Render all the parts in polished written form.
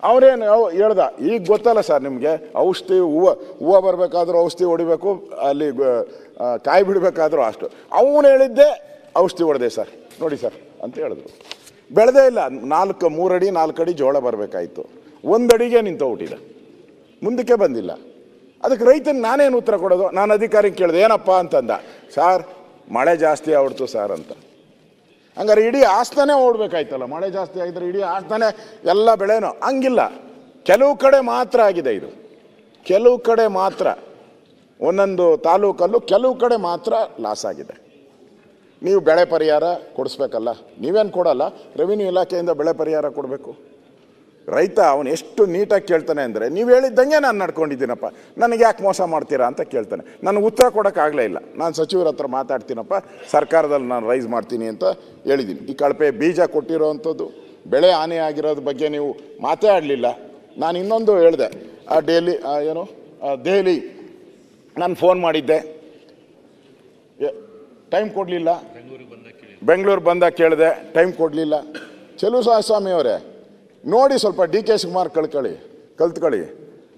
ಅವರೇನು ಹೇಳ್ದ, ಈಗ ಗೊತ್ತಲ್ಲ ಸರ್ ನಿಮಗೆ, ಔಷಧಿ ಹೂವು ಬರಬೇಕಾದ್ರೂ ಔಷಧಿ ಹೊಡಿಬೇಕು, ಅಲ್ಲಿ ಕಾಯಿ ಬಿಡಬೇಕಾದ್ರೂ ಅಷ್ಟು. ಅವನು ಹೇಳಿದ್ದೆ ಔಷಧಿ ಹೊಡೆದೆ ಸರ್, ನೋಡಿ ಸರ್ ಅಂತ ಹೇಳಿದ್ರು. ಬೆಳೆದೇ ಇಲ್ಲ. 3 ಅಡಿ 4 ಅಡಿ ಜೋಳ ಬರಬೇಕಾಯ್ತು, 1 ಅಡಿಗೆ ನಿಂತೋಗ್ಬಿಟ್ಟಿದೆ, ಮುಂದಕ್ಕೆ ಬಂದಿಲ್ಲ. ಅದಕ್ಕೆ ರೈತನಿಗೆ ನಾನೇನು ಉತ್ತರ ಕೊಡೋದು? ನಾನು ಅಧಿಕಾರಿಗೆ ಕೇಳಿದೆ, ಏನಪ್ಪ ಅಂತಂದ. ಸಾರ್ ಮಳೆ ಜಾಸ್ತಿ ಆಗ್ಬಿಡ್ತು ಸರ್ ಅಂತ. ಹಂಗಾರೆ ಇಡೀ ಆಸ್ಥಾನೇ ಓಡಬೇಕಾಯ್ತಲ್ಲ, ಮಳೆ ಜಾಸ್ತಿ ಆಗಿದ್ರೆ ಇಡೀ ಆಸ್ಥಾನೇ ಎಲ್ಲ ಬೆಳೆನೋ? ಹಂಗಿಲ್ಲ, ಕೆಲವು ಕಡೆ ಮಾತ್ರ ಆಗಿದೆ ಇದು, ಕೆಲವು ಕಡೆ ಮಾತ್ರ, ಒಂದೊಂದು ತಾಲೂಕಲ್ಲೂ ಕೆಲವು ಕಡೆ ಮಾತ್ರ ಲಾಸ್ ಆಗಿದೆ. ನೀವು ಬೆಳೆ ಪರಿಹಾರ ಕೊಡಿಸ್ಬೇಕಲ್ಲ, ನೀವೇನು ಕೊಡಲ್ಲ, ರೆವಿನ್ಯೂ ಇಲಾಖೆಯಿಂದ ಬೆಳೆ ಪರಿಹಾರ ಕೊಡಬೇಕು. ರೈತ ಅವನು ಎಷ್ಟು ನೀಟಾಗಿ ಕೇಳ್ತಾನೆ ಅಂದರೆ, ನೀವು ಹೇಳಿದ್ದಂಗೆ ನಾನು ನಡ್ಕೊಂಡಿದ್ದೀನಪ್ಪ, ನನಗೆ ಯಾಕೆ ಮೋಸ ಮಾಡ್ತೀರಾ ಅಂತ ಕೇಳ್ತಾನೆ. ನನಗೆ ಉತ್ತರ ಕೊಡೋಕ್ಕಾಗಲೇ ಇಲ್ಲ. ನಾನು ಸಚಿವರ ಹತ್ರ ಮಾತಾಡ್ತೀನಪ್ಪ, ಸರ್ಕಾರದಲ್ಲಿ ನಾನು ರೈಸ್ ಮಾಡ್ತೀನಿ ಅಂತ ಹೇಳಿದ್ದೀನಿ. ಈ ಕಳಪೆ ಬೀಜ ಕೊಟ್ಟಿರೋವಂಥದ್ದು, ಬೆಳೆ ಹಾನಿ ಆಗಿರೋದ್ರ ಬಗ್ಗೆ ನೀವು ಮಾತೇ ಆಡಲಿಲ್ಲ. ನಾನು ಇನ್ನೊಂದು ಹೇಳಿದೆ, ದೆಹಲಿ ನಾನು ಫೋನ್ ಮಾಡಿದ್ದೆ, ಟೈಮ್ ಕೊಡಲಿಲ್ಲ. ಬೆಂಗಳೂರು ಬಂದಾಗ ಕೇಳಿದೆ, ಟೈಮ್ ಕೊಡಲಿಲ್ಲ. ಚೆಲುವರಾಯಸ್ವಾಮಿ ಅವರೇ ನೋಡಿ, ಸ್ವಲ್ಪ ಡಿ ಕೆ ಶಿವಕುಮಾರ್ ಕಲ್ತ್ಕೊಳ್ಳಿ.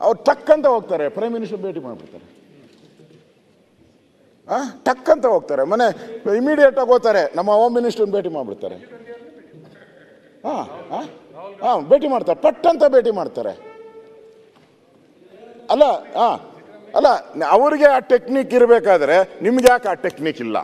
ಅವ್ರು ಟಕ್ ಅಂತ ಹೋಗ್ತಾರೆ, ಪ್ರೈಮ್ ಮಿನಿಸ್ಟರ್ ಭೇಟಿ ಮಾಡಿಬಿಡ್ತಾರೆ. ಟಕ್ ಅಂತ ಹೋಗ್ತಾರೆ, ಇಮಿಡಿಯೇಟ್ ಆಗಿ ಹೋಗ್ತಾರೆ, ನಮ್ಮ ಹೋಮ್ ಮಿನಿಸ್ಟರ್ನ ಭೇಟಿ ಮಾಡಿಬಿಡ್ತಾರೆ. ಭೇಟಿ ಮಾಡ್ತಾರೆ, ಪಟ್ ಅಂತ ಭೇಟಿ ಮಾಡ್ತಾರೆ. ಅಲ್ಲ ಅವ್ರಿಗೆ ಆ ಟೆಕ್ನಿಕ್ ಇರಬೇಕಾದ್ರೆ ನಿಮ್ಗೆ ಯಾಕೆ ಆ ಟೆಕ್ನಿಕ್ ಇಲ್ಲ?